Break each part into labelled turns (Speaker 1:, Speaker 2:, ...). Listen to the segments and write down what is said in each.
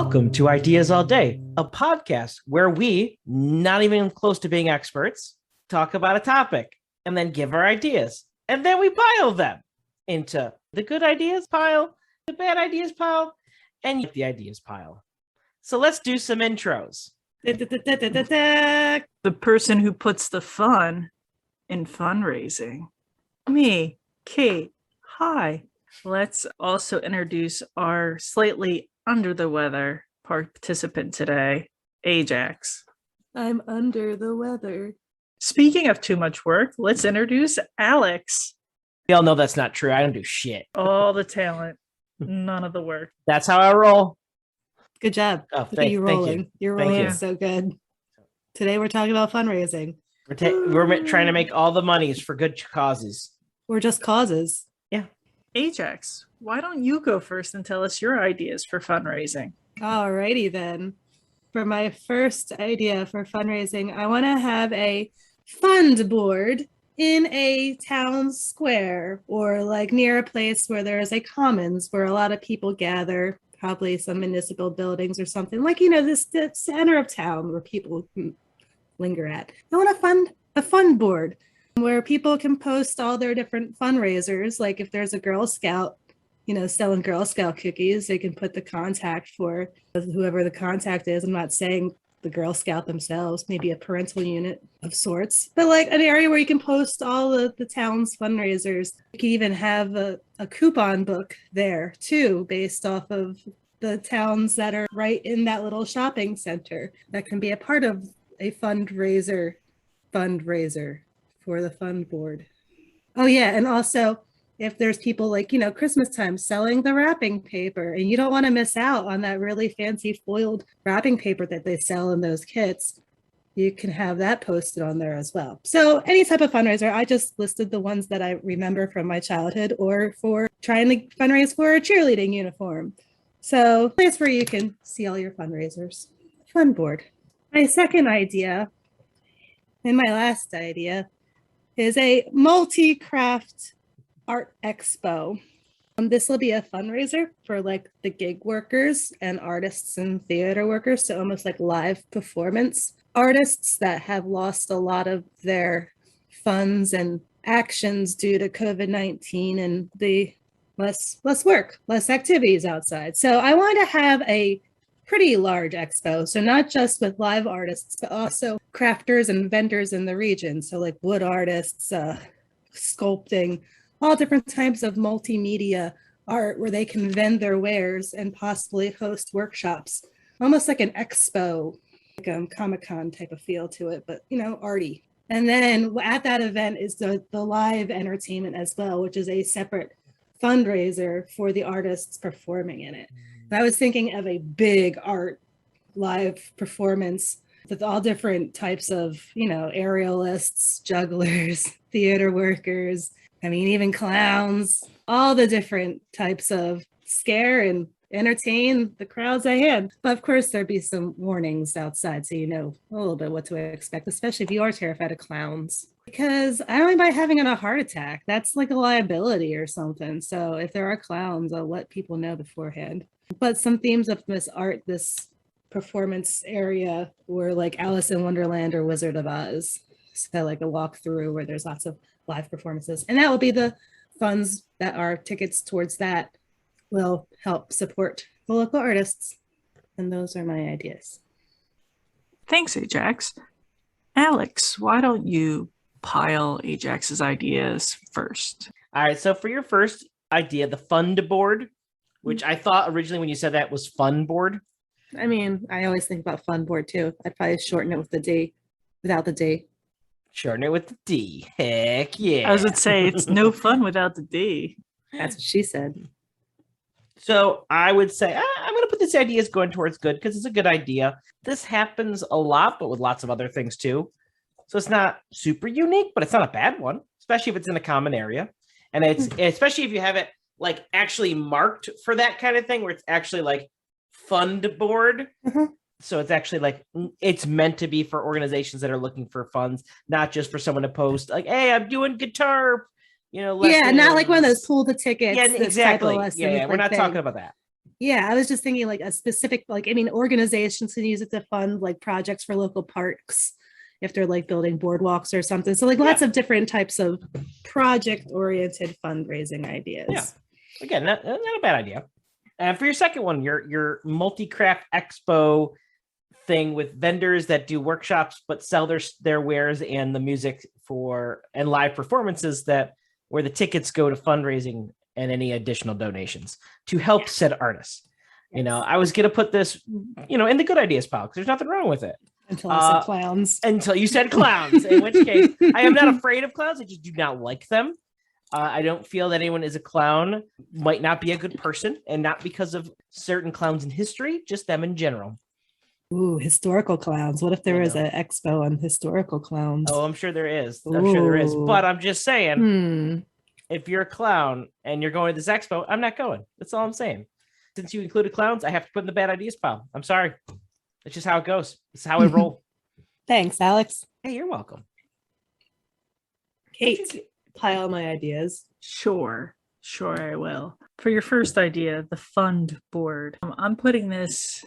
Speaker 1: Welcome to Ideas All Day, a podcast where we, not even close to being experts, talk about a topic and then give our ideas. And then we pile them into the good ideas pile, the bad ideas pile, and the ideas pile. So let's do some intros.
Speaker 2: The person who puts the fun in fundraising. Me, Kate. Hi. Let's also introduce our slightly under the weather participant today, Ajax.
Speaker 3: I'm under the weather.
Speaker 2: Speaking of too much work, let's introduce Alex.
Speaker 1: We all know that's not true. I don't do shit.
Speaker 2: All the talent, none of the work.
Speaker 1: That's how I roll.
Speaker 3: Good job.
Speaker 1: Oh,
Speaker 3: Look at you rolling. You're rolling so good. Today we're talking about fundraising.
Speaker 1: We're trying to make all the monies for good causes.
Speaker 3: Or just causes.
Speaker 1: Yeah.
Speaker 2: Ajax, why don't you go first and tell us your ideas for fundraising?
Speaker 3: Alrighty then. For my first idea for fundraising, I want to have a fund board in a town square or like near a place where there is a commons where a lot of people gather, probably some municipal buildings or something like, the center of town where people linger at. I want a fund board where people can post all their different fundraisers. Like if there's a Girl Scout, selling Girl Scout cookies, they can put the contact for whoever the contact is. I'm not saying the Girl Scout themselves, maybe a parental unit of sorts, but like an area where you can post all of the town's fundraisers. You can even have a coupon book there too, based off of the towns that are right in that little shopping center that can be a part of a fundraiser for the fund board. Oh yeah, and also if there's people like, Christmas time selling the wrapping paper and you don't want to miss out on that really fancy foiled wrapping paper that they sell in those kits, you can have that posted on there as well. So any type of fundraiser, I just listed the ones that I remember from my childhood or for trying to fundraise for a cheerleading uniform. So place where you can see all your fundraisers. Fun board. My second idea and my last idea is a multi-craft art expo. This will be a fundraiser for like the gig workers and artists and theater workers, so almost like live performance artists that have lost a lot of their funds and actions due to COVID-19 and the less work, less activities outside. So I want to have a pretty large expo, so not just with live artists, but also crafters and vendors in the region. So like wood artists, sculpting, all different types of multimedia art where they can vend their wares and possibly host workshops, almost like an expo, like a Comic-Con type of feel to it, but arty. And then at that event is the live entertainment as well, which is a separate fundraiser for the artists performing in it. I was thinking of a big art live performance with all different types of, aerialists, jugglers, theater workers, even clowns, all the different types of scare and entertain the crowds ahead. But of course, there'd be some warnings outside, so you know a little bit what to expect, especially if you are terrified of clowns. Because I don't mind having a heart attack. That's like a liability or something. So if there are clowns, I'll let people know beforehand. But some themes of this performance area were like Alice in Wonderland or Wizard of Oz. So like a walkthrough where there's lots of live performances. And that will be the funds that are tickets towards that will help support the local artists. And those are my ideas.
Speaker 2: Thanks, Ajax. Alex, why don't you pile Ajax's ideas first?
Speaker 1: All right, so for your first idea, the fund board, which I thought originally when you said that was fun board.
Speaker 3: I always think about fun board too. I'd probably shorten it with the D, without the D.
Speaker 1: Shorten it with the D. Heck yeah.
Speaker 2: I was going to say, it's no fun without the D.
Speaker 3: That's what she said.
Speaker 1: So I would say, I'm going to put this idea as going towards good because it's a good idea. This happens a lot, but with lots of other things too. So it's not super unique, but it's not a bad one, especially if it's in a common area. And it's especially if you have it like actually marked for that kind of thing where it's actually like fund board. Mm-hmm. So it's actually like it's meant to be for organizations that are looking for funds, not just for someone to post like, hey, I'm doing guitar,
Speaker 3: not like one of those pull the tickets.
Speaker 1: Yeah, exactly. Yeah, we're not talking about that.
Speaker 3: Yeah, I was just thinking like a specific, like, I mean, organizations can use it to fund like projects for local parks if they're like building boardwalks or something. So like lots of different types of project-oriented fundraising ideas.
Speaker 1: Yeah. Again, not a bad idea. And for your second one, your multi-craft expo thing with vendors that do workshops but sell their wares and the music for and live performances that where the tickets go to fundraising and any additional donations to help said artists. You know, I was gonna put this, in the good ideas pile because there's nothing wrong with it.
Speaker 3: Until I said clowns.
Speaker 1: Until you said clowns, in which case I am not afraid of clowns. I just do not like them. I don't feel that anyone is a clown, might not be a good person, and not because of certain clowns in history, just them in general.
Speaker 3: Ooh, historical clowns. What if there was an expo on historical clowns?
Speaker 1: Oh, I'm sure there is. I'm sure there is. But I'm just saying, if you're a clown and you're going to this expo, I'm not going. That's all I'm saying. Since you included clowns, I have to put in the bad ideas pile. I'm sorry. It's just how it goes. It's how I roll.
Speaker 3: Thanks, Alex.
Speaker 1: Hey, you're welcome.
Speaker 3: Kate, pile my ideas.
Speaker 2: Sure, I will. For your first idea, the fund board, I'm putting this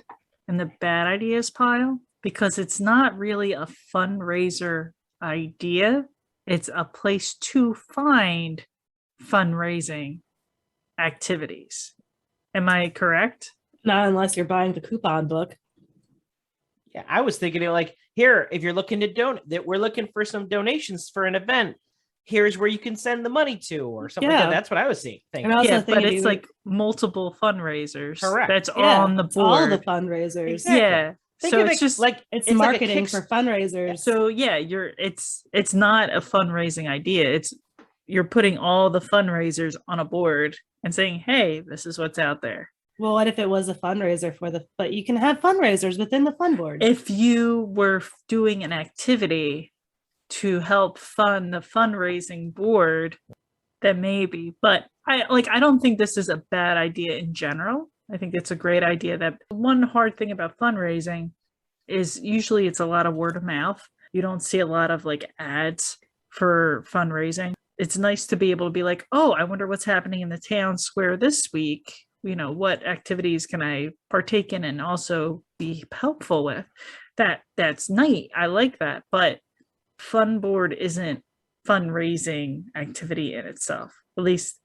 Speaker 2: in the bad ideas pile because it's not really a fundraiser idea. It's a place to find fundraising activities. Am I correct?
Speaker 3: Not unless you're buying the coupon book.
Speaker 1: Yeah, I was thinking it like, here, if you're looking to donate, that we're looking for some donations for an event. Here's where you can send the money to, or something like that. That's what I was thinking.
Speaker 2: Yeah, but it's like multiple fundraisers.
Speaker 1: Correct.
Speaker 2: That's on the board.
Speaker 3: All the fundraisers.
Speaker 1: Exactly.
Speaker 2: Yeah. So it's just
Speaker 1: like
Speaker 3: it's marketing for fundraisers.
Speaker 2: So yeah, it's not a fundraising idea. You're putting all the fundraisers on a board and saying, hey, this is what's out there.
Speaker 3: Well, what if it was a fundraiser but you can have fundraisers within the fund board.
Speaker 2: If you were doing an activity to help fund the fundraising board, then maybe. But I don't think this is a bad idea in general. I think it's a great idea. That one hard thing about fundraising is usually it's a lot of word of mouth. You don't see a lot of like ads for fundraising. It's nice to be able to be like, oh, I wonder what's happening in the town square this week. What activities can I partake in and also be helpful with? That's neat. I like that. But fund board isn't fundraising activity in itself, at least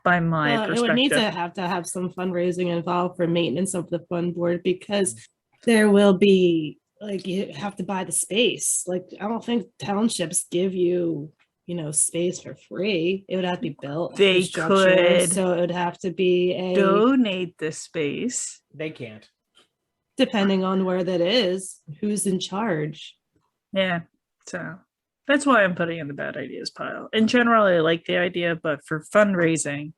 Speaker 2: by my perspective.
Speaker 3: It would need to have some fundraising involved for maintenance of the fund board because there will be like you have to buy the space. Like I don't think townships give you space for free. It would have to be built.
Speaker 2: They could,
Speaker 3: so it would have to be
Speaker 2: donate the space.
Speaker 1: They can't,
Speaker 3: depending on where that is, who's in charge.
Speaker 2: Yeah. So that's why I'm putting in the bad ideas pile. In general, I like the idea, but for fundraising,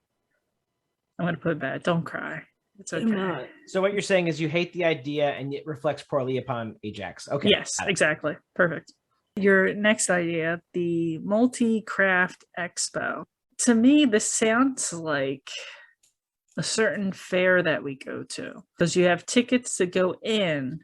Speaker 2: I'm going to put bad. Don't cry. It's okay.
Speaker 1: So what you're saying is you hate the idea and it reflects poorly upon Ajax. Okay.
Speaker 2: Yes, exactly. Perfect. Your next idea, the multi-craft expo. To me, this sounds like a certain fair that we go to because you have tickets to go in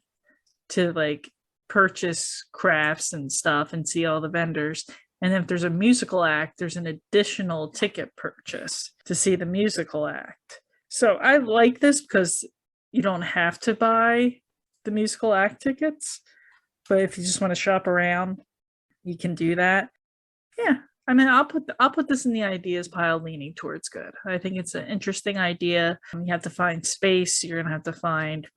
Speaker 2: to like purchase crafts and stuff and see all the vendors. And if there's a musical act, there's an additional ticket purchase to see the musical act. So I like this because you don't have to buy the musical act tickets, but if you just want to shop around, you can do that. Yeah. I mean, I'll put this in the ideas pile leaning towards good. I think it's an interesting idea. You have to find space. You're going to have to find,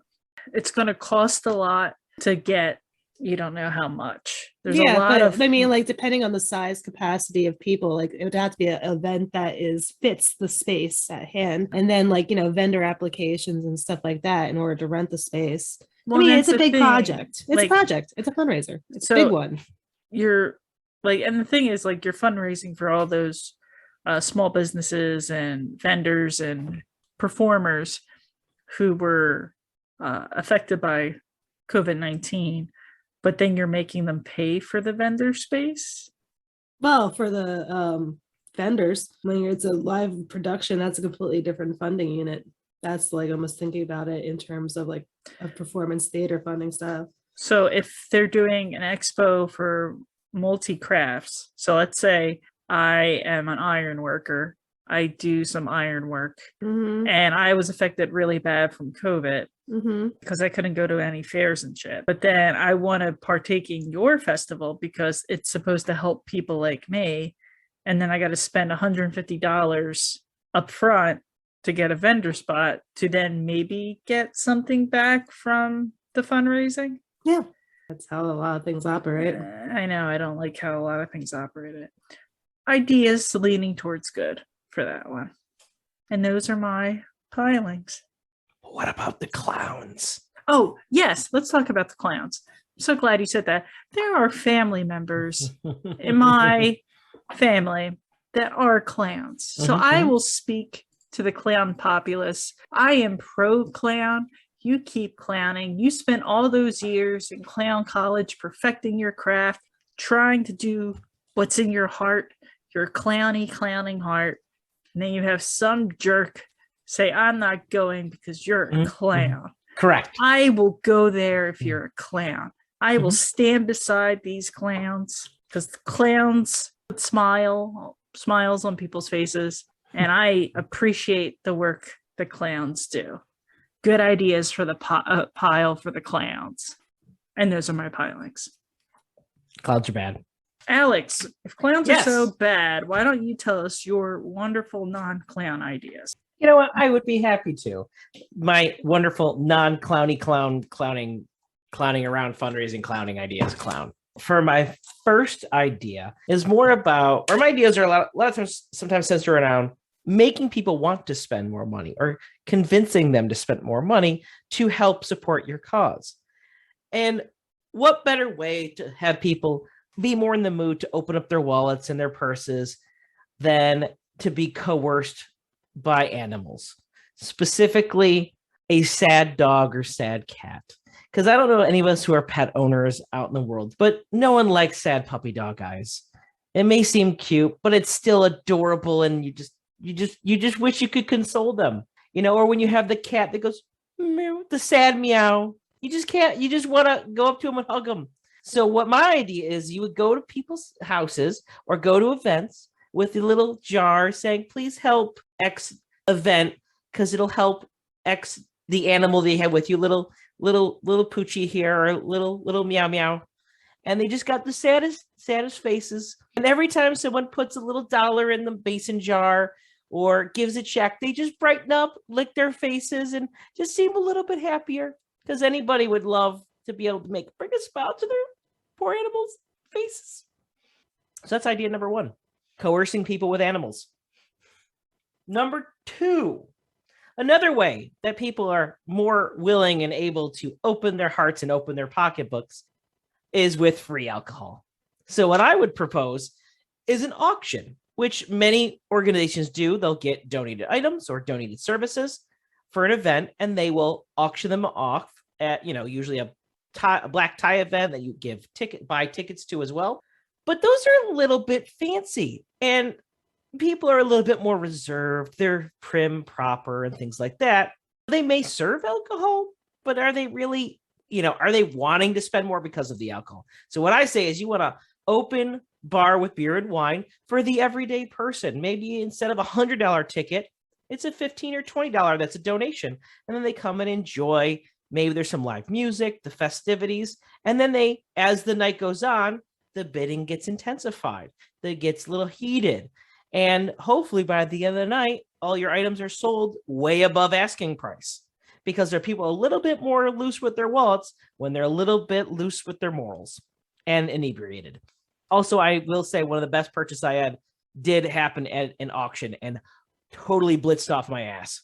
Speaker 2: it's going to cost a lot to get. You don't know how much. There's a lot of.
Speaker 3: I mean, like depending on the size capacity of people, like it would have to be an event that fits the space at hand, and then like vendor applications and stuff like that in order to rent the space. Well, I mean, it's a big project. It's a project. It's a fundraiser. It's a big one.
Speaker 2: You're like, and the thing is, like, you're fundraising for all those small businesses and vendors and performers who were affected by COVID-19. But then you're making them pay for the vendor space?
Speaker 3: Well, for the vendors, when it's a live production, that's a completely different funding unit. That's like almost thinking about it in terms of like a performance theater funding stuff.
Speaker 2: So if they're doing an expo for multi-crafts, so let's say I am an iron worker I do some iron work.
Speaker 3: Mm-hmm.
Speaker 2: And I was affected really bad from COVID
Speaker 3: Mm-hmm.
Speaker 2: because I couldn't go to any fairs and shit. But then I want to partake in your festival because it's supposed to help people like me. And then I got to spend $150 up front to get a vendor spot to then maybe get something back from the fundraising.
Speaker 3: Yeah. That's how a lot of things operate.
Speaker 2: I know I don't like how a lot of things operate it. Ideas leaning towards good for that one. And those are my pilings.
Speaker 1: What about the clowns?
Speaker 2: Oh, yes, let's talk about the clowns. I'm so glad you said that. There are family members in my family that are clowns. So I will speak to the clown populace. I am pro clown. You keep clowning. You spent all those years in clown college perfecting your craft, trying to do what's in your heart, your clowning heart. And then you have some jerk say, I'm not going because you're a clown.
Speaker 1: Correct.
Speaker 2: I will go there if you're a clown. I will stand beside these clowns because the clowns smiles on people's faces. And I appreciate the work the clowns do. Good ideas for the pile for the clowns. And those are my pilings.
Speaker 1: Clowns are bad.
Speaker 2: Alex, if clowns are so bad, why don't you tell us your wonderful non-clown ideas?
Speaker 1: You know what? I would be happy to. My wonderful non-clowny clowning around fundraising clowning ideas clown. For my first idea is more about, or my ideas are a lot of times sometimes centered around making people want to spend more money or convincing them to spend more money to help support your cause. And what better way to have people be more in the mood to open up their wallets and their purses than to be coerced by animals, specifically a sad dog or sad cat. Because I don't know any of us who are pet owners out in the world, but no one likes sad puppy dog eyes. It may seem cute, but it's still adorable, and you just wish you could console them, or when you have the cat that goes meow, the sad meow, you just can't. You just want to go up to them and hug them. So what my idea is, you would go to people's houses or go to events with a little jar saying, please help X event because it'll help X, the animal they have with you, little poochie here or little meow meow. And they just got the saddest faces. And every time someone puts a little dollar in the mason jar or gives a check, they just brighten up, lick their faces, and just seem a little bit happier, because anybody would love to be able to bring a smile to their poor animals' faces. So that's idea number one, coercing people with animals. Number two, another way that people are more willing and able to open their hearts and open their pocketbooks is with free alcohol. So what I would propose is an auction, which many organizations do. They'll get donated items or donated services for an event, and they will auction them off at, usually a black tie event that you buy tickets to as well. But those are a little bit fancy, and people are a little bit more reserved. They're prim, proper, and things like that. They may serve alcohol, but are they really, are they wanting to spend more because of the alcohol? So what I say is, you want to open bar with beer and wine for the everyday person. Maybe instead of $100 ticket, it's a $15 or $20 that's a donation. And then they come and enjoy. Maybe there's some live music, the festivities. And then as the night goes on, the bidding gets intensified. It gets a little heated. And hopefully by the end of the night, all your items are sold way above asking price, because there are people a little bit more loose with their wallets when they're a little bit loose with their morals and inebriated. Also, I will say one of the best purchases I had did happen at an auction and totally blitzed off my ass.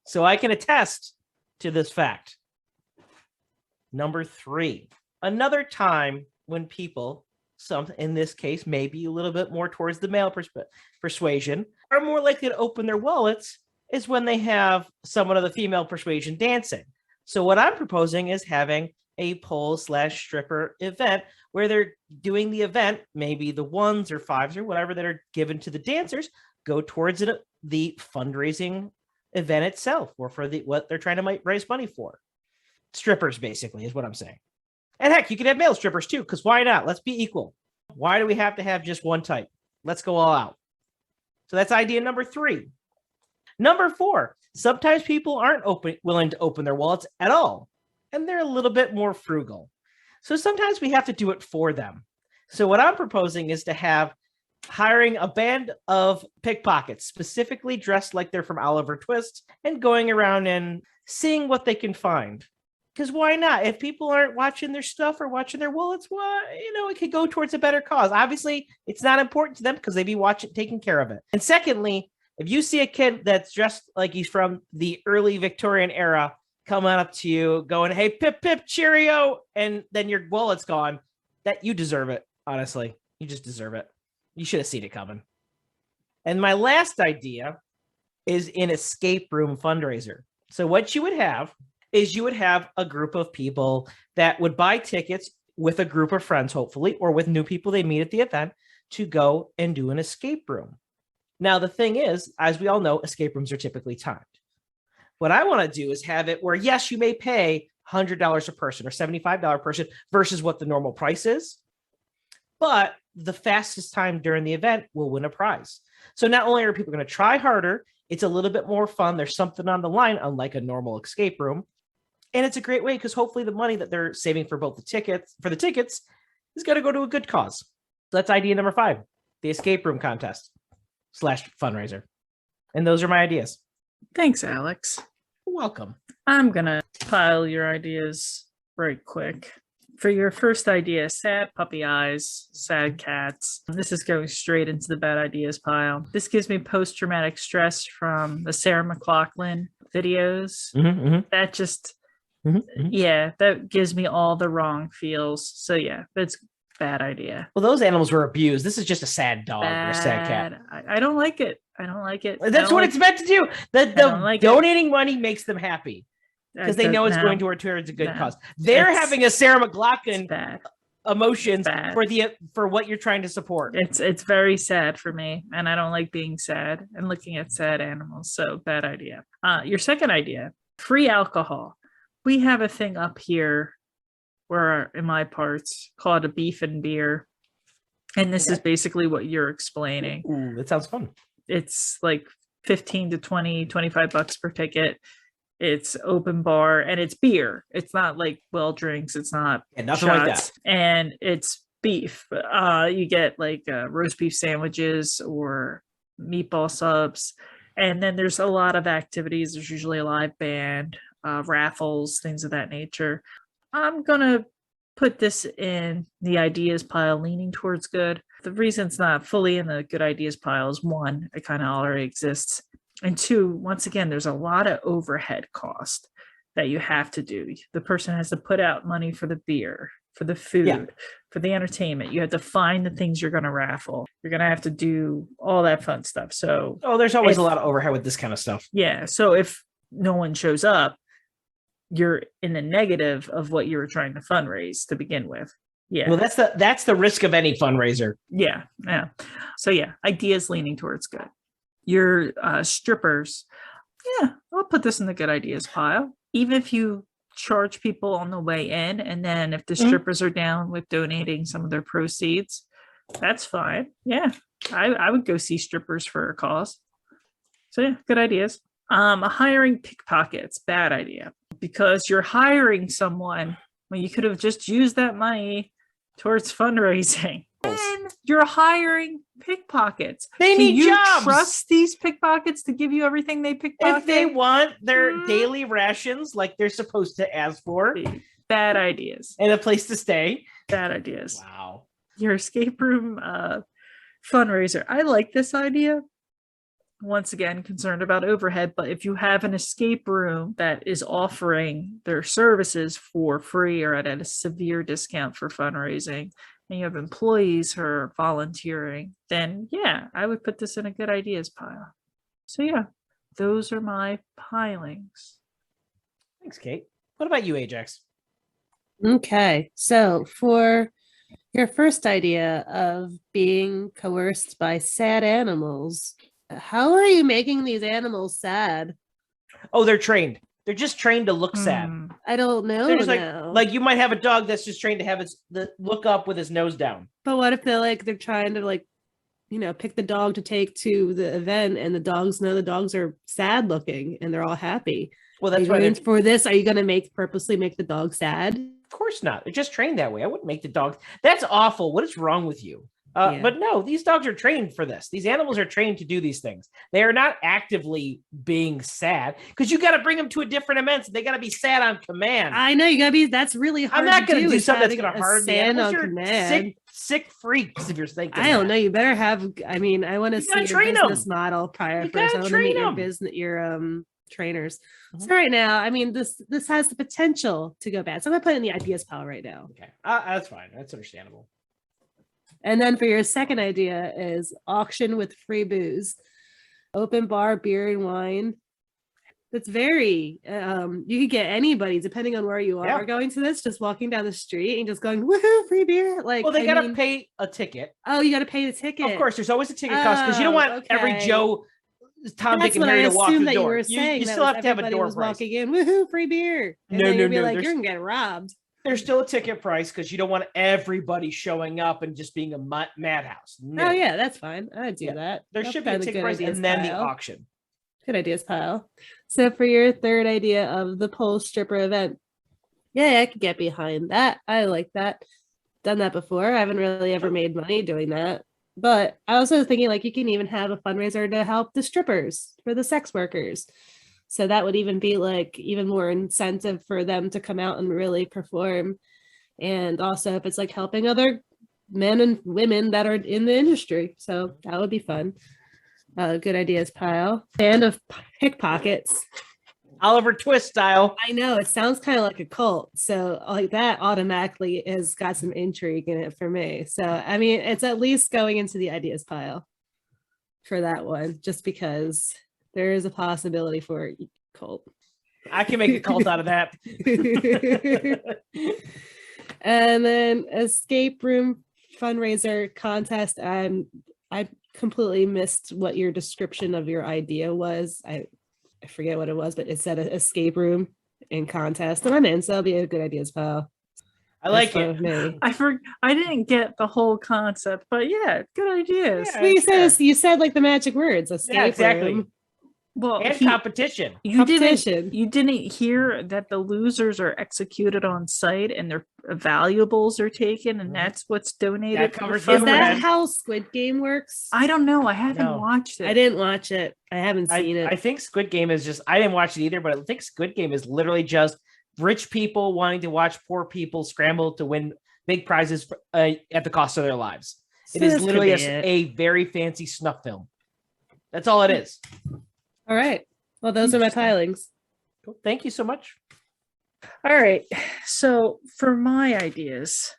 Speaker 1: So I can attest to this fact. Number three, another time when people, some in this case, maybe a little bit more towards the male persuasion, are more likely to open their wallets is when they have someone of the female persuasion dancing. So what I'm proposing is having a pole/stripper event where they're doing the event, maybe the ones or fives or whatever that are given to the dancers go towards the fundraising event itself, or for what they're trying to raise money for. Strippers, basically, is what I'm saying. And heck, you can have male strippers too, because why not? Let's be equal. Why do we have to have just one type? Let's go all out. So that's idea number 3. Number 4, sometimes people aren't willing to open their wallets at all, and they're a little bit more frugal. So sometimes we have to do it for them. So what I'm proposing is to have hiring a band of pickpockets, specifically dressed like they're from Oliver Twist, and going around and seeing what they can find. Because why not? If people aren't watching their stuff or watching their wallets, it could go towards a better cause. Obviously, it's not important to them because they'd be taking care of it. And secondly, if you see a kid that's dressed like he's from the early Victorian era coming up to you going, hey, pip, pip, cheerio, and then your wallet's gone, that you deserve it, honestly. You just deserve it. You should have seen it coming. And my last idea is an escape room fundraiser. So what you would have is you would have a group of people that would buy tickets with a group of friends, hopefully, or with new people they meet at the event to go and do an escape room. Now, the thing is, as we all know, escape rooms are typically timed. What I want to do is have it where, yes, you may pay $100 a person or $75 a person versus what the normal price is, but the fastest time during the event will win a prize. So not only are people going to try harder, it's a little bit more fun. There's something on the line, unlike a normal escape room. And it's a great way because hopefully the money that they're saving for the tickets is going to go to a good cause. So that's idea number 5, the escape room contest / fundraiser. And those are my ideas.
Speaker 2: Thanks, Alex.
Speaker 1: You're welcome.
Speaker 2: I'm going to pile your ideas right quick. For your first idea, sad puppy eyes, sad cats. This is going straight into the bad ideas pile. This gives me post-traumatic stress from the Sarah McLachlan videos. That just, that gives me all the wrong feels. So yeah, that's bad idea.
Speaker 1: Well, those animals were abused. This is just a sad dog or a sad cat.
Speaker 2: I don't like it. I don't like it.
Speaker 1: That's what it's meant to do. The donating money makes them happy. Because they know it's going towards a good cause. They're having a Sarah McLachlan emotions for what you're trying to support.
Speaker 2: It's very sad for me, and I don't like being sad and looking at sad animals. So bad idea. Your second idea, free alcohol. We have a thing up here where in my parts called a beef and beer. And this is basically what you're explaining.
Speaker 1: Ooh, that sounds fun.
Speaker 2: It's like 15 to 20, 25 bucks per ticket. It's open bar and it's beer. It's not like drinks. It's not
Speaker 1: nothing
Speaker 2: shots,
Speaker 1: like that.
Speaker 2: And it's beef. You get like roast beef sandwiches or meatball subs. And then there's a lot of activities. There's usually a live band, raffles, things of that nature. I'm going to put this in the ideas pile, leaning towards good. The reason it's not fully in the good ideas pile is 1, it kind of already exists. And 2, once again, there's a lot of overhead cost that you have to do. The person has to put out money for the beer, for the food, for the entertainment. You have to find the things you're going to raffle. You're going to have to do all that fun stuff. So,
Speaker 1: there's always a lot of overhead with this kind of stuff.
Speaker 2: Yeah. So if no one shows up, you're in the negative of what you were trying to fundraise to begin with. Yeah.
Speaker 1: Well, that's the risk of any fundraiser.
Speaker 2: Yeah. Yeah. So yeah, ideas leaning towards good. Your strippers. Yeah, I'll put this in the good ideas pile. Even if you charge people on the way in, and then if the strippers are down with donating some of their proceeds, that's fine. Yeah, I would go see strippers for a cause. So yeah, good ideas. Hiring pickpockets, bad idea. Because you're hiring someone when you could have just used that money towards fundraising. And you're hiring pickpockets.
Speaker 1: They need jobs.
Speaker 2: Trust these pickpockets to give you everything they pickpocket?
Speaker 1: If they want their daily rations like they're supposed to ask for.
Speaker 2: Bad ideas.
Speaker 1: And a place to stay.
Speaker 2: Bad ideas.
Speaker 1: Wow.
Speaker 2: Your escape room fundraiser. I like this idea. Once again, concerned about overhead, but if you have an escape room that is offering their services for free or at a severe discount for fundraising, and you have employees who are volunteering, then yeah, I would put this in a good ideas pile. So yeah, those are my pilings.
Speaker 1: Thanks, Kate. What about you, Ajax?
Speaker 3: Okay, so for your first idea of being coerced by sad animals, how are you making these animals sad?
Speaker 1: Oh, they're trained. They're just trained to look sad.
Speaker 3: I don't know.
Speaker 1: They're just like you might have a dog that's just trained to have look up with his nose down.
Speaker 3: But what if they're trying to pick the dog to take to the event, and the dogs know the dogs are sad looking and they're all happy.
Speaker 1: Well,
Speaker 3: Are
Speaker 1: that's
Speaker 3: you
Speaker 1: why
Speaker 3: going
Speaker 1: they're,
Speaker 3: for this? Are you going to purposely make the dog sad?
Speaker 1: of course not. They're just trained that way. I wouldn't make the dogs. That's awful. What is wrong with you?
Speaker 3: Yeah.
Speaker 1: But no, these dogs are trained for this. These animals are trained to do these things. They are not actively being sad because you got to bring them to a different event. They got to be sad on command.
Speaker 3: I know you gotta be. That's really hard.
Speaker 1: I'm not going to do
Speaker 3: is
Speaker 1: something that's
Speaker 3: having
Speaker 1: going to
Speaker 3: a
Speaker 1: harm the
Speaker 3: stand
Speaker 1: animals.
Speaker 3: on
Speaker 1: You're
Speaker 3: command.
Speaker 1: sick freaks if you're thinking.
Speaker 3: I don't
Speaker 1: that.
Speaker 3: know. You better have. I mean, I want to see
Speaker 1: gotta
Speaker 3: your
Speaker 1: train
Speaker 3: business
Speaker 1: 'em.
Speaker 3: model prior
Speaker 1: You
Speaker 3: first. I
Speaker 1: gotta
Speaker 3: want to meet
Speaker 1: train
Speaker 3: your
Speaker 1: 'em.
Speaker 3: business, your trainers.
Speaker 1: Mhm.
Speaker 3: So right now, I mean, this has the potential to go bad. So I'm gonna put it in the ideas pile right now.
Speaker 1: Okay, that's fine. That's understandable.
Speaker 3: And then for your second idea is auction with free booze, open bar, beer and wine. That's very you could get anybody depending on where you are
Speaker 1: Yeah.
Speaker 3: going to this, just walking down the street and just going, woohoo, free beer. Like,
Speaker 1: Well, they
Speaker 3: I
Speaker 1: got to
Speaker 3: mean,
Speaker 1: pay a ticket.
Speaker 3: oh, you got to pay the ticket.
Speaker 1: Of course, there's always a ticket cost because you don't want every
Speaker 3: okay.
Speaker 1: Joe, Tom,
Speaker 3: That's
Speaker 1: Dick, and
Speaker 3: what I
Speaker 1: Harry to walk through
Speaker 3: assumed
Speaker 1: the
Speaker 3: that you
Speaker 1: door.
Speaker 3: were saying.
Speaker 1: You
Speaker 3: that
Speaker 1: still
Speaker 3: was
Speaker 1: have to have a
Speaker 3: everybody
Speaker 1: door
Speaker 3: was
Speaker 1: price.
Speaker 3: walking in, woohoo, free beer. And
Speaker 1: No,
Speaker 3: then
Speaker 1: no,
Speaker 3: you'd be
Speaker 1: no,
Speaker 3: like,
Speaker 1: there's-
Speaker 3: you're gonna get robbed.
Speaker 1: There's still a ticket price because you don't want everybody showing up and just being a madhouse. No.
Speaker 3: Oh yeah, that's fine. I'd do
Speaker 1: Yeah.
Speaker 3: that.
Speaker 1: There
Speaker 3: That's
Speaker 1: should be a
Speaker 3: kinda
Speaker 1: ticket
Speaker 3: good
Speaker 1: price
Speaker 3: ideas
Speaker 1: and then the
Speaker 3: pile.
Speaker 1: auction.
Speaker 3: Good ideas pile. So for your third idea of the pole stripper event, yeah, I could get behind that. I like that. Done that before. I haven't really ever made money doing that. But I was also thinking like you can even have a fundraiser to help the strippers for the sex workers. So that would even be like even more incentive for them to come out and really perform. And also if it's like helping other men and women that are in the industry. So that would be fun. Good ideas pile. Band of pickpockets.
Speaker 1: Oliver Twist style.
Speaker 3: I know it sounds kind of like a cult. So like that automatically has got some intrigue in it for me. So I mean it's at least going into the ideas pile for that one, just because there is a possibility for a cult.
Speaker 1: I can make a cult out of that.
Speaker 3: And then escape room fundraiser contest. I completely missed what your description of your idea was. I forget what it was, but it said an escape room in contest, and I'm in, so that'll be a good ideas pile.
Speaker 1: I like
Speaker 3: That's
Speaker 1: it.
Speaker 3: fine with me.
Speaker 2: I didn't get the whole concept, but yeah, good ideas.
Speaker 1: Yeah.
Speaker 3: Well, you
Speaker 1: sure.
Speaker 3: said you said like the magic words, escape
Speaker 1: Yeah, exactly.
Speaker 3: room.
Speaker 2: Well,
Speaker 1: And
Speaker 2: he-
Speaker 1: competition.
Speaker 2: you
Speaker 3: Competition.
Speaker 2: you didn't hear that the losers are executed on site and their valuables are taken, and
Speaker 1: Mhm.
Speaker 2: that's what's donated.
Speaker 1: That
Speaker 2: for
Speaker 1: covers
Speaker 2: the
Speaker 1: the
Speaker 3: Is that
Speaker 1: overhead.
Speaker 2: fundraiser.
Speaker 3: how Squid Game works?
Speaker 2: I don't know. I haven't
Speaker 1: No.
Speaker 2: watched it.
Speaker 3: I didn't watch it. I haven't seen it.
Speaker 1: I think Squid Game is just, I didn't watch it either, but I think Squid Game is literally just rich people wanting to watch poor people scramble to win big prizes at the cost of their lives.
Speaker 3: So
Speaker 1: It is
Speaker 3: this could
Speaker 1: literally
Speaker 3: be it.
Speaker 1: a very fancy snuff film. That's all it is.
Speaker 3: All right. Well, those are my pilings.
Speaker 1: Cool. Thank you so much.
Speaker 2: All right. So for my ideas,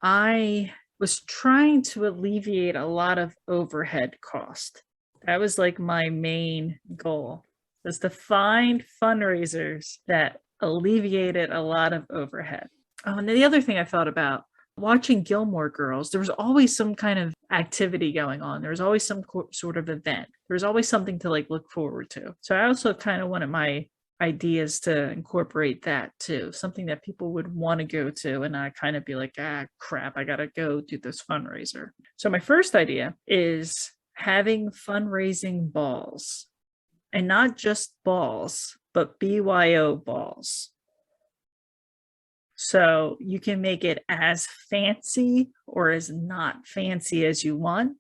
Speaker 2: I was trying to alleviate a lot of overhead cost. That was like my main goal, was to find fundraisers that alleviated a lot of overhead. Oh, and the other thing I thought about watching Gilmore Girls, there was always some kind of activity going on. There was always some sort of event. There was always something to like look forward to. So I also kind of wanted my ideas to incorporate that too, something that people would want to go to and not kind of be like, ah, crap, I gotta go do this fundraiser. So my first idea is having fundraising balls, and not just balls, but BYO balls. So you can make it as fancy or as not fancy as you want.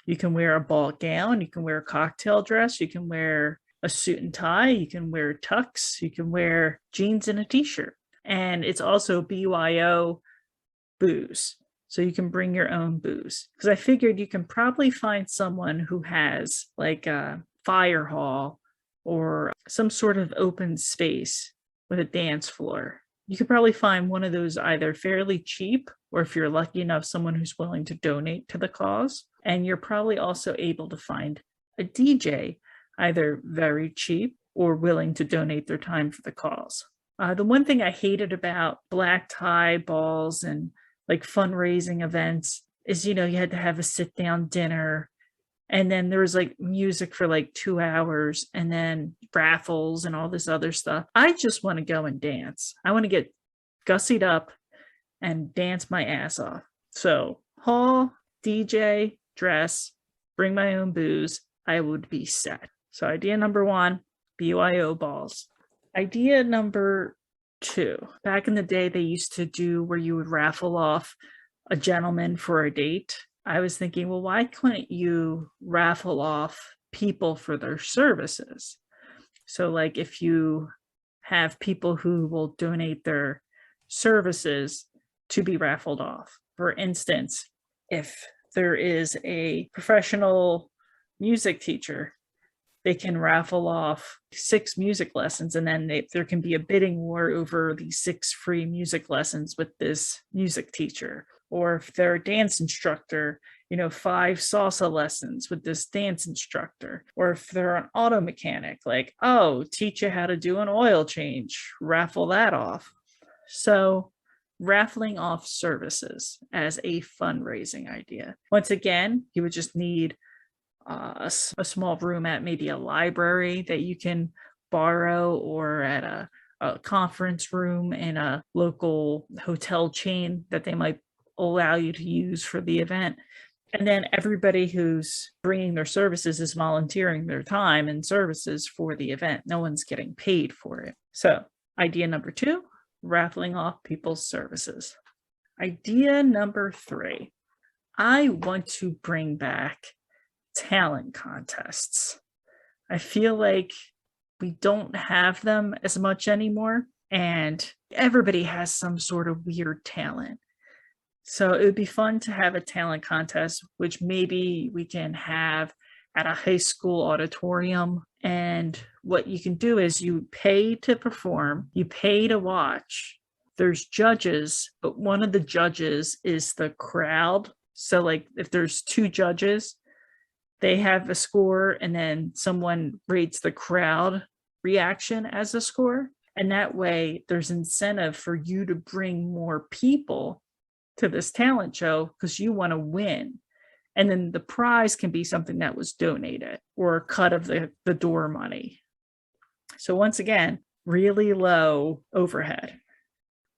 Speaker 2: You can wear a ball gown, you can wear a cocktail dress, you can wear a suit and tie, you can wear tux, you can wear jeans and a t-shirt. And it's also BYO booze. So you can bring your own booze. Because I figured you can probably find someone who has like a fire hall or some sort of open space with a dance floor. You could probably find one of those either fairly cheap, or if you're lucky enough, someone who's willing to donate to the cause. And you're probably also able to find a DJ, either very cheap or willing to donate their time for the cause. The one thing I hated about black tie balls and like fundraising events is, you had to have a sit down dinner, and then there was like music for like 2 hours, and then raffles and all this other stuff. I just want to go and dance. I want to get gussied up and dance my ass off. So hall, DJ, dress, bring my own booze, I would be set. So idea number 1, BYO balls. Idea number 2, back in the day, they used to do where you would raffle off a gentleman for a date. I was thinking, well, why couldn't you raffle off people for their services? So like if you have people who will donate their services to be raffled off. For instance, if there is a professional music teacher, they can raffle off 6 music lessons, and then there can be a bidding war over the 6 free music lessons with this music teacher. Or if they're a dance instructor, 5 salsa lessons with this dance instructor. Or if they're an auto mechanic, like, oh, teach you how to do an oil change, raffle that off. So raffling off services as a fundraising idea. Once again, you would just need a small room at maybe a library that you can borrow, or at a conference room in a local hotel chain that they might allow you to use for the event. And then everybody who's bringing their services is volunteering their time and services for the event. No one's getting paid for it. So idea number 2, raffling off people's services. Idea number 3, I want to bring back talent contests. I feel like we don't have them as much anymore, and everybody has some sort of weird talent. So it would be fun to have a talent contest, which maybe we can have at a high school auditorium. And what you can do is you pay to perform, you pay to watch. There's judges, but one of the judges is the crowd. So like if there's 2 judges, they have a score, and then someone rates the crowd reaction as a score. And that way there's incentive for you to bring more people to this talent show because you want to win. And then the prize can be something that was donated or a cut of the door money. So once again, really low overhead.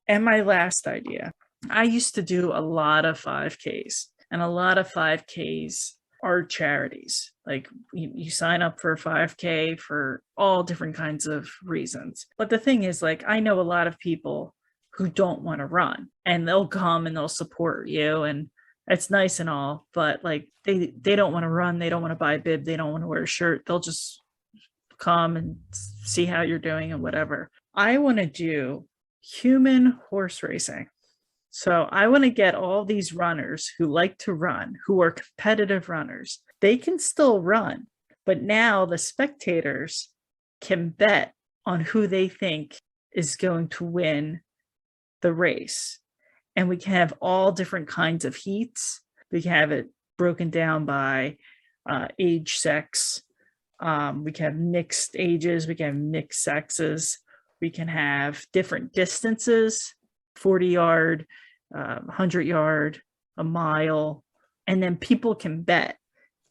Speaker 2: And my last idea, I used to do a lot of 5Ks, and a lot of 5Ks are charities. Like you sign up for a 5K for all different kinds of reasons. But the thing is, like, I know a lot of people who don't want to run, and they'll come and they'll support you, and it's nice and all, but like they don't want to run, they don't want to buy a bib, they don't want to wear a shirt, they'll just come and see how you're doing and whatever. I want to do human horse racing. So I want to get all these runners who like to run, who are competitive runners. They can still run, but now the spectators can bet on who they think is going to win the race. And we can have all different kinds of heats. We can have it broken down by age, sex. We can have mixed ages. We can have mixed sexes. We can have different distances, 40-yard, 100-yard, a mile. And then people can bet.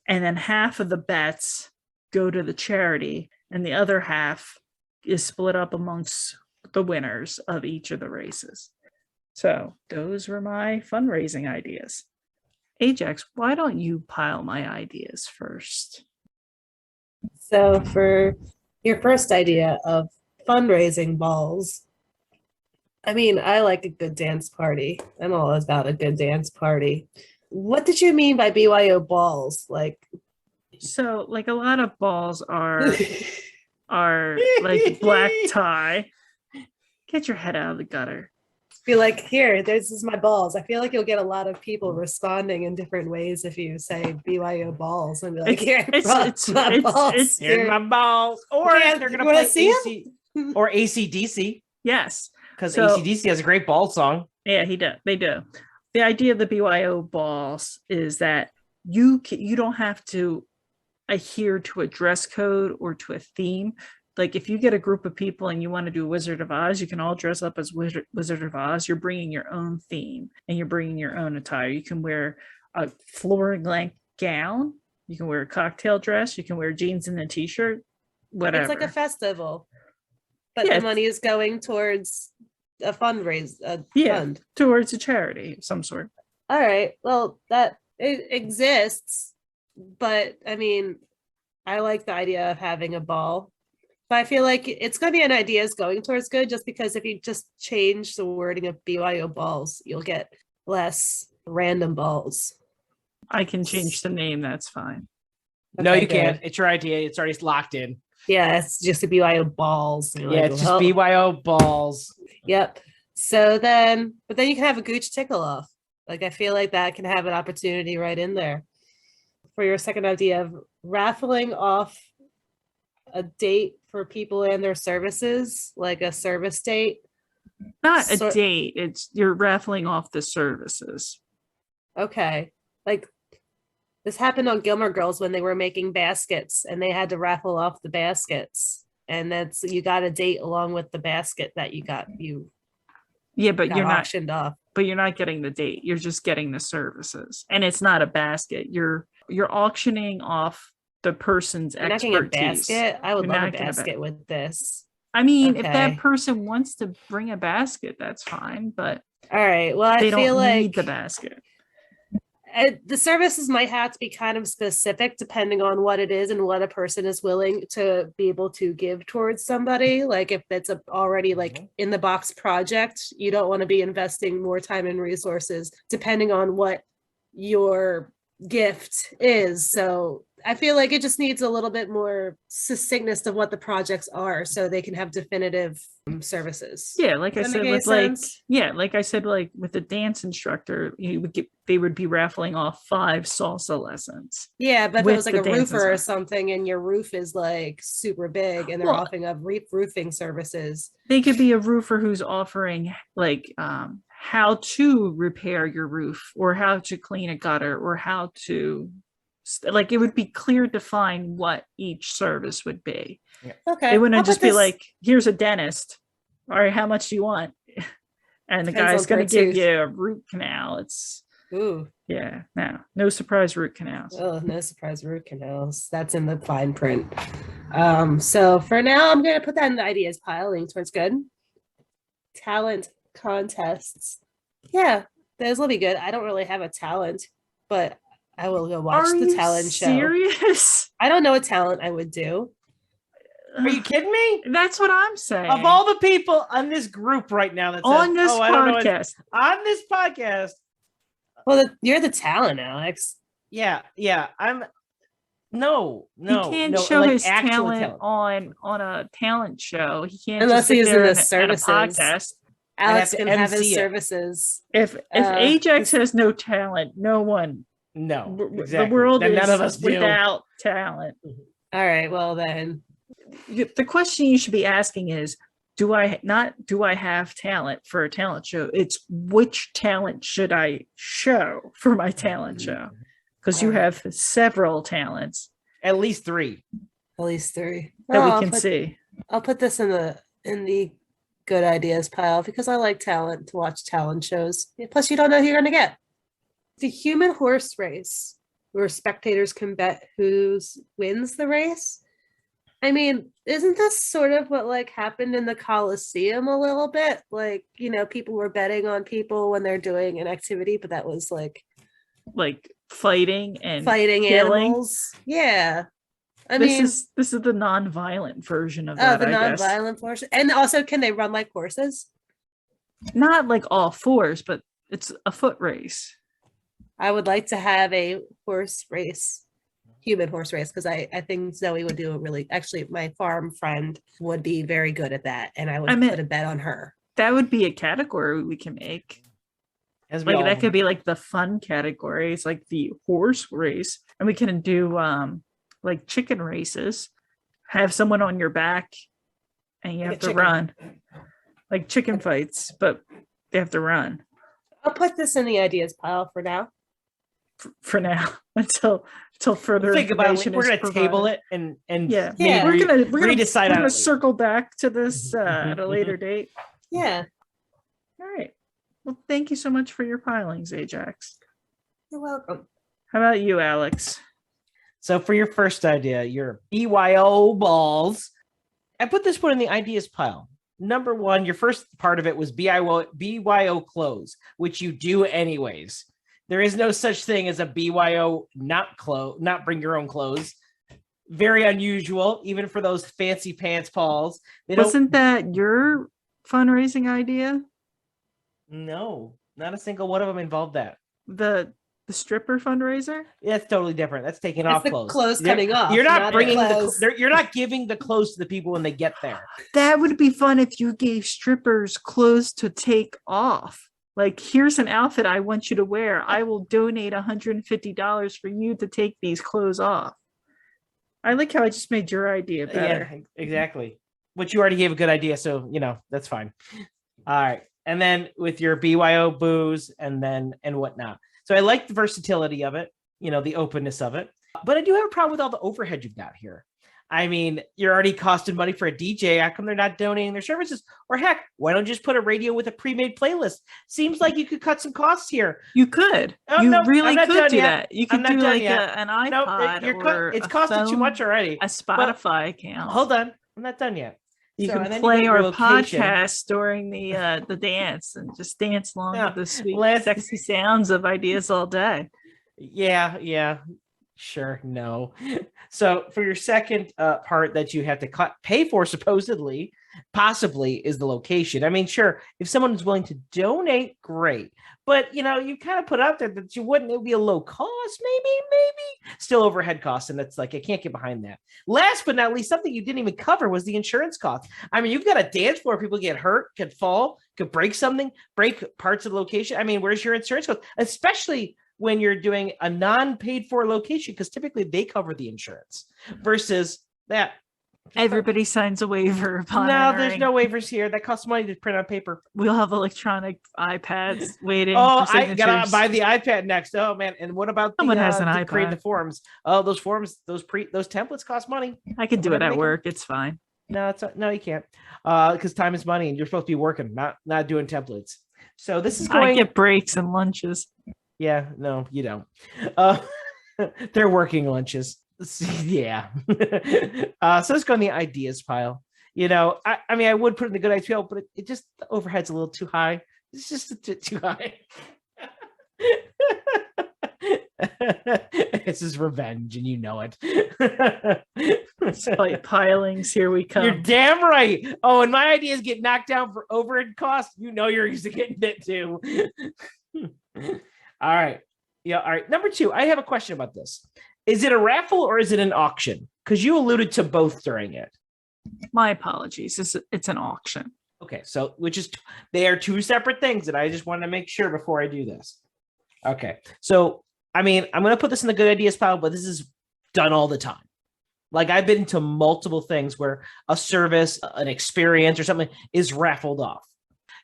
Speaker 2: And then half of the bets go to the charity, and the other half is split up amongst the winners of each of the races. So those were my fundraising ideas. Ajax, why don't you pile my ideas first?
Speaker 3: So for your first idea of fundraising balls, I mean, I like a good dance party. I'm all about a good dance party. What did you mean by BYO balls? Like,
Speaker 2: so like a lot of balls are like black tie. Get your head out of the gutter.
Speaker 3: be like, here, this is my balls. I feel like you'll get a lot of people responding in different ways if you say BYO balls and be like, here,
Speaker 2: it's
Speaker 3: my balls.
Speaker 1: Here's my balls. Or
Speaker 3: Yeah,
Speaker 1: they're gonna
Speaker 3: you wanna
Speaker 1: play
Speaker 3: see
Speaker 1: AC or ACDC,
Speaker 2: Yes.
Speaker 1: because
Speaker 2: So-
Speaker 1: ACDC has a great ball song.
Speaker 2: Yeah, they do. The idea of the BYO balls is that you don't have to adhere to a dress code or to a theme. Like if you get a group of people and you want to do Wizard of Oz, you can all dress up as Wizard of Oz. You're bringing your own theme and you're bringing your own attire. You can wear a floor-length gown. You can wear a cocktail dress. You can wear jeans and a t-shirt, whatever.
Speaker 3: It's like a festival, but
Speaker 2: Yeah,
Speaker 3: the money is going towards a fund.
Speaker 2: towards a charity of some sort.
Speaker 3: All right. Well, that it exists. but I mean, I like the idea of having a ball. But I feel like it's going to be an ideas going towards good, just because if you just change the wording of BYO balls, you'll get less random balls.
Speaker 2: I can change the name. That's fine.
Speaker 1: No,
Speaker 3: Okay,
Speaker 1: you can't.
Speaker 3: good.
Speaker 1: It's your idea. It's already locked in.
Speaker 3: Yeah, it's just a BYO balls. And you're
Speaker 1: Yeah,
Speaker 3: like,
Speaker 1: it's just
Speaker 3: well,
Speaker 1: BYO balls.
Speaker 3: Yep. So then, but then you can have a gooch tickle off. Like I feel like that can have an opportunity right in there. For your second idea of raffling off a date for people and their services, like a service date.
Speaker 2: Not a
Speaker 3: Sor-
Speaker 2: date. It's you're raffling off the services.
Speaker 3: Okay. Like this happened on Gilmore Girls when they were making baskets and they had to raffle off the baskets. And that's you got a date along with the basket that you got
Speaker 2: Yeah, but you're not
Speaker 3: auctioned off.
Speaker 2: but you're not getting the date. You're just getting the services. And it's not a basket. You're auctioning off the person's
Speaker 3: You're not getting a
Speaker 2: expertise.
Speaker 3: basket. I would
Speaker 2: You're
Speaker 3: love a
Speaker 2: not getting a
Speaker 3: basket with this.
Speaker 2: I mean, if
Speaker 3: Okay.
Speaker 2: that person wants to bring a basket, that's fine, but
Speaker 3: All right. Well,
Speaker 2: they
Speaker 3: I feel
Speaker 2: don't need
Speaker 3: like
Speaker 2: the basket.
Speaker 3: the services might have to be kind of specific depending on what it is and what a person is willing to be able to give towards somebody. Like if it's already like in the box project, you don't want to be investing more time and resources depending on what your gift is. So I feel like it just needs a little bit more succinctness of what the projects are so they can have definitive services.
Speaker 2: Yeah, like I
Speaker 3: Does that
Speaker 2: said,
Speaker 3: make
Speaker 2: with
Speaker 3: any
Speaker 2: like
Speaker 3: sense?
Speaker 2: like I said, like with the dance instructor, they would be raffling off 5 salsa lessons.
Speaker 3: Yeah, but if it
Speaker 2: with
Speaker 3: was like
Speaker 2: the
Speaker 3: a
Speaker 2: dance
Speaker 3: roofer or
Speaker 2: instructor.
Speaker 3: something and your roof is like super big and they're
Speaker 2: Well-
Speaker 3: offering up roofing services.
Speaker 2: They could be a roofer who's offering like how to repair your roof or how to clean a gutter or how to like it would be clear defined what each service would be.
Speaker 3: Okay.
Speaker 2: It wouldn't
Speaker 3: I'll
Speaker 2: just
Speaker 3: put
Speaker 2: be
Speaker 3: this-
Speaker 2: like, here's a dentist. All right, how much do you want? And the
Speaker 3: Depends
Speaker 2: guy's
Speaker 3: on
Speaker 2: going
Speaker 3: per
Speaker 2: to give
Speaker 3: tooth.
Speaker 2: you a root canal. It's
Speaker 3: Ooh,
Speaker 2: yeah, no surprise root canals.
Speaker 3: oh, no surprise root canals. That's in the fine print. So for now, I'm gonna put that in the ideas pile, leaning towards good. Talent contests. Yeah, those will be good. I don't really have a talent, but I will go watch
Speaker 2: Are
Speaker 3: the
Speaker 2: you
Speaker 3: talent show.
Speaker 2: serious?
Speaker 3: I don't know what talent I would do.
Speaker 1: Are you kidding me?
Speaker 2: That's what I'm saying.
Speaker 1: Of all the people on this group right now that says,
Speaker 2: on this
Speaker 1: I don't know what-"
Speaker 2: podcast,
Speaker 1: on this podcast,
Speaker 3: Well, you're the talent, Alex.
Speaker 1: yeah, I'm no,
Speaker 2: he can't
Speaker 1: no,
Speaker 2: show
Speaker 1: like
Speaker 2: his
Speaker 1: actual
Speaker 2: talent on a talent show. He can't
Speaker 3: Unless
Speaker 2: just sit
Speaker 3: he is in
Speaker 2: there
Speaker 3: the
Speaker 2: and- at a
Speaker 3: services.
Speaker 2: podcast.
Speaker 3: Alex
Speaker 1: to
Speaker 3: can have his
Speaker 1: MC it.
Speaker 3: services.
Speaker 2: If
Speaker 3: Uh,
Speaker 2: Ajax has no talent, no one.
Speaker 1: No,
Speaker 2: The world
Speaker 1: Then
Speaker 2: is
Speaker 1: none of us do.
Speaker 2: without talent.
Speaker 3: All right, well then.
Speaker 2: The question you should be asking is, do I have talent for a talent show? It's which talent should I show for my talent show? Because you have several talents
Speaker 1: At least 3.
Speaker 3: At least 3.
Speaker 2: that
Speaker 3: Oh,
Speaker 2: we can see.
Speaker 3: I'll put this in the good ideas pile because I like talent to watch talent shows. Plus, you don't know who you're going to get. The human horse race, where spectators can bet who wins the race. I mean, isn't this sort of what like happened in the Coliseum a little bit? Like, people were betting on people when they're doing an activity, but that was like
Speaker 2: Fighting and
Speaker 3: fighting
Speaker 2: killing.
Speaker 3: animals. Yeah. I
Speaker 2: this
Speaker 3: mean,
Speaker 2: is the non-violent version of
Speaker 3: oh,
Speaker 2: that.
Speaker 3: the
Speaker 2: I guess
Speaker 3: non-violent portion. And also, can they run like horses?
Speaker 2: not like all fours, but it's a foot race.
Speaker 3: I would like to have a horse race, human horse race, because I think Zoe would do actually, my farm friend would be very good at that. And I would put a bet on her.
Speaker 2: That would be a category we can make.
Speaker 1: As we
Speaker 2: Like
Speaker 1: all-
Speaker 2: that could be like the fun category. It's like the horse race, and we can do like chicken races. Have someone on your back, and you
Speaker 3: Like a
Speaker 2: have to
Speaker 3: chicken.
Speaker 2: run, like chicken fights, but they have to run
Speaker 3: I'll put this in the ideas pile for now.
Speaker 2: for now until further
Speaker 1: think about it.
Speaker 2: information
Speaker 1: We're
Speaker 2: is
Speaker 1: going to table
Speaker 2: provided.
Speaker 1: it and
Speaker 2: Yeah,
Speaker 3: Yeah.
Speaker 1: maybe
Speaker 2: we're gonna
Speaker 1: redecide on it later.
Speaker 2: circle back to this at a later date.
Speaker 3: Yeah,
Speaker 2: All right. Well, thank you so much for your pilings, Ajax.
Speaker 3: you're welcome.
Speaker 2: How about you, Alex?
Speaker 1: So for your first idea, your BYO balls, I put this one in the ideas pile. Number 1, your first part of it was BYO clothes, which you do anyways. There is no such thing as a BYO not bring your own clothes. Very unusual, even for those fancy pants Pauls.
Speaker 2: Wasn't that your fundraising idea?
Speaker 1: No, not a single one of them involved that.
Speaker 2: The stripper fundraiser?
Speaker 1: Yeah, it's totally different. That's taking
Speaker 3: It's
Speaker 1: off
Speaker 3: the
Speaker 1: clothes.
Speaker 3: clothes coming off.
Speaker 1: You're not bringing
Speaker 3: clothes.
Speaker 1: you're not giving the clothes to the people when they get there.
Speaker 2: That would be fun if you gave strippers clothes to take off. Like, here's an outfit I want you to wear. I will donate $150 for you to take these clothes off. I like how I just made your idea better.
Speaker 1: Yeah, exactly. But you already gave a good idea, so that's fine. All right. And then with your BYO booze and whatnot. So I like the versatility of it, the openness of it. But I do have a problem with all the overhead you've got here. I mean, you're already costing money for a DJ. How come they're not donating their services? Or heck, why don't you just put a radio with a pre-made playlist? Seems like you could cut some costs here.
Speaker 2: You could.
Speaker 1: Oh,
Speaker 2: you
Speaker 1: no,
Speaker 2: really
Speaker 1: I'm not
Speaker 2: could
Speaker 1: done
Speaker 2: do
Speaker 1: yet.
Speaker 2: that. You could do like an iPod or
Speaker 1: it's
Speaker 2: a
Speaker 1: costing
Speaker 2: phone,
Speaker 1: too much already.
Speaker 2: a Spotify account.
Speaker 1: Hold on, I'm not done yet.
Speaker 2: You
Speaker 1: So, and
Speaker 2: can
Speaker 1: then
Speaker 2: play
Speaker 1: you got
Speaker 2: our
Speaker 1: your location.
Speaker 2: podcast during the dance and just dance along
Speaker 1: Yeah,
Speaker 2: with the sweet,
Speaker 1: let's-
Speaker 2: sexy sounds of ideas all day.
Speaker 1: Yeah. Sure, no. So for your second part that you have to pay for, possibly, is the location. I mean, sure, if someone is willing to donate, great. But, you kind of put out there that it would be a low cost, maybe. Still overhead costs, and it's like, I can't get behind that. Last but not least, something you didn't even cover was the insurance cost. I mean, you've got a dance floor, people get hurt, could fall, could break something, break parts of the location. I mean, where's your insurance cost? Especially when you're doing a non-paid for location, because typically they cover the insurance versus that.
Speaker 2: Everybody signs a waiver upon
Speaker 1: No,
Speaker 2: entering.
Speaker 1: there's no waivers here. That costs money to print on paper.
Speaker 2: We'll have electronic iPads waiting
Speaker 1: Oh,
Speaker 2: for
Speaker 1: I
Speaker 2: signatures.
Speaker 1: gotta buy the iPad next. Oh man, and what about
Speaker 2: Someone has an
Speaker 1: to create
Speaker 2: iPad.
Speaker 1: the forms? Oh, those forms, those templates cost money.
Speaker 2: I can do it
Speaker 1: Whatever
Speaker 2: at
Speaker 1: they
Speaker 2: work. It's fine.
Speaker 1: No, no, you can't. Because time is money, and you're supposed to be working, not doing templates. So this is
Speaker 2: I
Speaker 1: going.
Speaker 2: get breaks and lunches.
Speaker 1: Yeah, no, you don't. They're working lunches. Yeah. So let's go in the ideas pile. I mean, I would put it in the good idea pile, but it just, the overhead's a little too high. It's just a bit too high. This is revenge, and you know it.
Speaker 2: Like pilings, here we come.
Speaker 1: You're damn right. Oh, and my ideas get knocked down for overhead costs. You're used to getting it too. All right. Yeah. All right. Number 2, I have a question about this. Is it a raffle or is it an auction? Because you alluded to both during it.
Speaker 2: My apologies. It's an auction.
Speaker 1: Okay. So, they are 2 separate things, and I just want to make sure before I do this. Okay. So, I mean, I'm going to put this in the good ideas pile, but this is done all the time. Like, I've been to multiple things where a service, an experience or something is raffled off.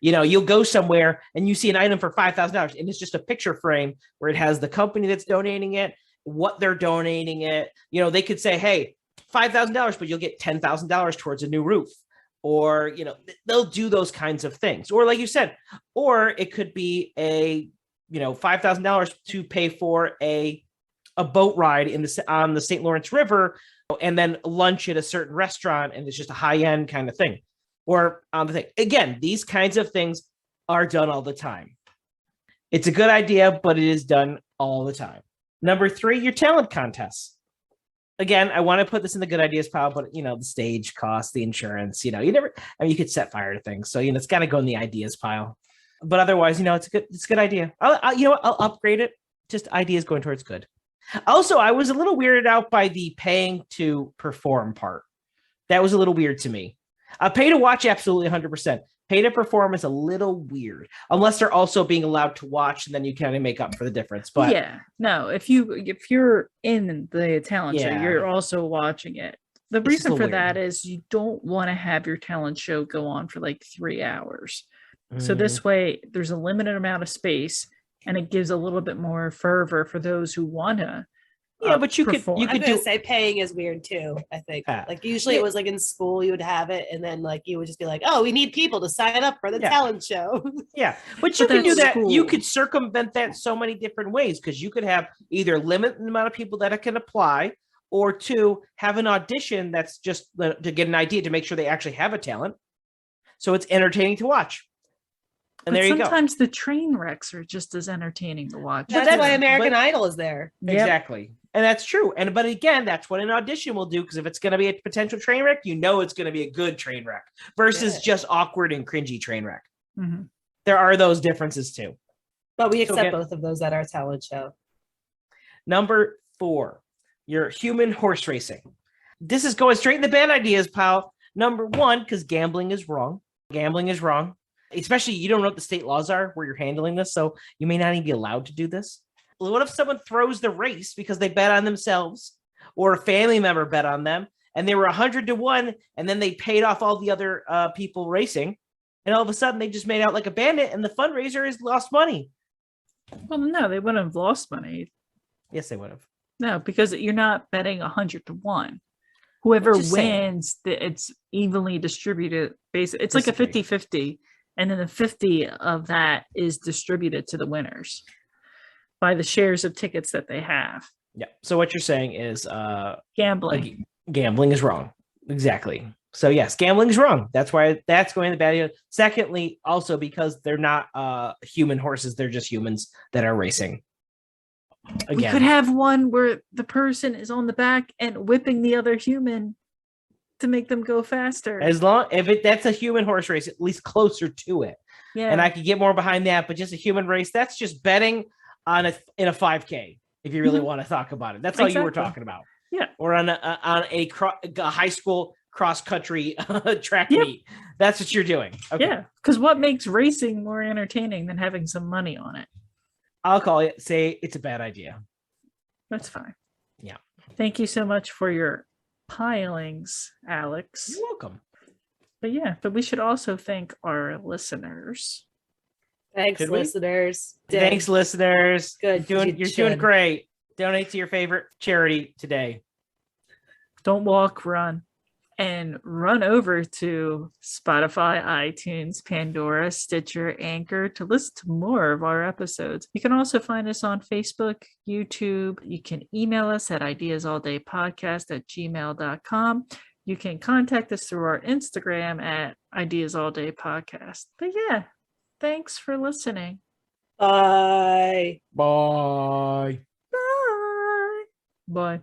Speaker 1: You'll go somewhere and you see an item for $5,000, and it's just a picture frame where it has the company that's donating it, what they're donating it. They could say, hey, $5,000, but you'll get $10,000 towards a new roof. Or, they'll do those kinds of things. Or like you said, or it could be a, $5,000 to pay for a boat ride on the St. Lawrence River, and then lunch at a certain restaurant, and it's just a high-end kind of thing. Or on the thing. Again, these kinds of things are done all the time. It's a good idea, but it is done all the time. Number 3, your talent contests. Again, I want to put this in the good ideas pile, but the stage cost, the insurance, you could set fire to things. So, it's got to go in the ideas pile. But otherwise, it's a good idea. I'll upgrade it. Just ideas going towards good. Also, I was a little weirded out by the paying to perform part. That was a little weird to me. Pay to watch, absolutely 100%. Pay to perform is a little weird, unless they're also being allowed to watch, and then you kind of make up for the difference. But
Speaker 2: yeah, no, if you're in the talent show,
Speaker 1: Yeah.
Speaker 2: you're also watching it. The
Speaker 1: It's just
Speaker 2: reason
Speaker 1: a
Speaker 2: for
Speaker 1: little
Speaker 2: that
Speaker 1: weird.
Speaker 2: is you don't want to have your talent show go on for like 3 hours. So this way, there's a limited amount of space, and it gives a little bit more fervor for those who want to.
Speaker 1: Yeah, but you could
Speaker 2: perform.
Speaker 1: you
Speaker 3: I'm
Speaker 1: could
Speaker 3: gonna
Speaker 1: do
Speaker 3: say paying is weird too. I think
Speaker 1: Yeah.
Speaker 3: like usually
Speaker 1: Yeah.
Speaker 3: it was like in school you would have it, and then like you would just be like, oh, we need people to sign up for the
Speaker 1: Yeah.
Speaker 3: talent show.
Speaker 1: Yeah, but you can do
Speaker 2: that's
Speaker 1: that. You
Speaker 2: cool.
Speaker 1: could circumvent that so many different ways, because you could have either limit the amount of people that can apply, or 2, have an audition that's just to get an idea to make sure they actually have a talent, so it's entertaining to watch. And there you go.
Speaker 2: Sometimes the train wrecks are just as entertaining to watch.
Speaker 3: That's why American Idol is there.
Speaker 2: Yep.
Speaker 1: Exactly. And that's true. But again, that's what an audition will do, because if it's going to be a potential train wreck, you know it's going to be a good train wreck versus just awkward and cringy train wreck.
Speaker 2: Mm-hmm.
Speaker 1: There are those differences too.
Speaker 3: But we accept both of those at our talent show.
Speaker 1: Number 4, your human horse racing. This is going straight in the bad ideas, pal. Number 1, because gambling is wrong. Gambling is wrong. Especially, you don't know what the state laws are where you're handling this, so you may not even be allowed to do this. What if someone throws the race because they bet on themselves, or a family member bet on them, and they were 100-1, and then they paid off all the other people racing, and all of a sudden they just made out like a bandit, and the fundraiser has lost money?
Speaker 2: Well, no, they wouldn't have lost money.
Speaker 1: Yes, they would have.
Speaker 2: No, because you're not betting 100-1. Whoever
Speaker 1: Just saying.
Speaker 2: wins, it's evenly distributed. It's like a 50-50. And then the 50 of that is distributed to the winners by the shares of tickets that they have.
Speaker 1: Yeah. So what you're saying is
Speaker 2: Gambling.
Speaker 1: Gambling is wrong. Exactly. So yes, gambling is wrong. That's why that's going to the bad idea. Secondly, also because they're not human horses, they're just humans that are racing. Again.
Speaker 2: We could have one where the person is on the back and whipping the other human to make them go faster.
Speaker 1: As long that's a human horse race, at least closer to it.
Speaker 2: Yeah.
Speaker 1: And I could get more behind that, but just a human race, that's just betting on in a 5K. If you really want to talk about it, that's all you were talking about.
Speaker 2: Yeah.
Speaker 1: Or on a high school cross country track meet. That's what you're doing. Okay.
Speaker 2: Yeah. Because what makes racing more entertaining than having some money on it?
Speaker 1: I'll call it. Say it's a bad idea.
Speaker 2: That's fine.
Speaker 1: Yeah.
Speaker 2: Thank you so much for your pilings, Alex.
Speaker 1: You're welcome.
Speaker 2: But we should also thank our listeners.
Speaker 3: Thanks, listeners.
Speaker 1: Thanks, listeners.
Speaker 3: Good.
Speaker 1: You're doing great. Donate to your favorite charity today.
Speaker 2: Don't walk, run. And run over to Spotify, iTunes, Pandora, Stitcher, Anchor to listen to more of our episodes. You can also find us on Facebook, YouTube. You can email us at ideasallDayPodcast@gmail.com. You can contact us through our Instagram at ideasallDayPodcast. But thanks for listening.
Speaker 3: Bye.
Speaker 1: Bye.
Speaker 2: Bye. Bye.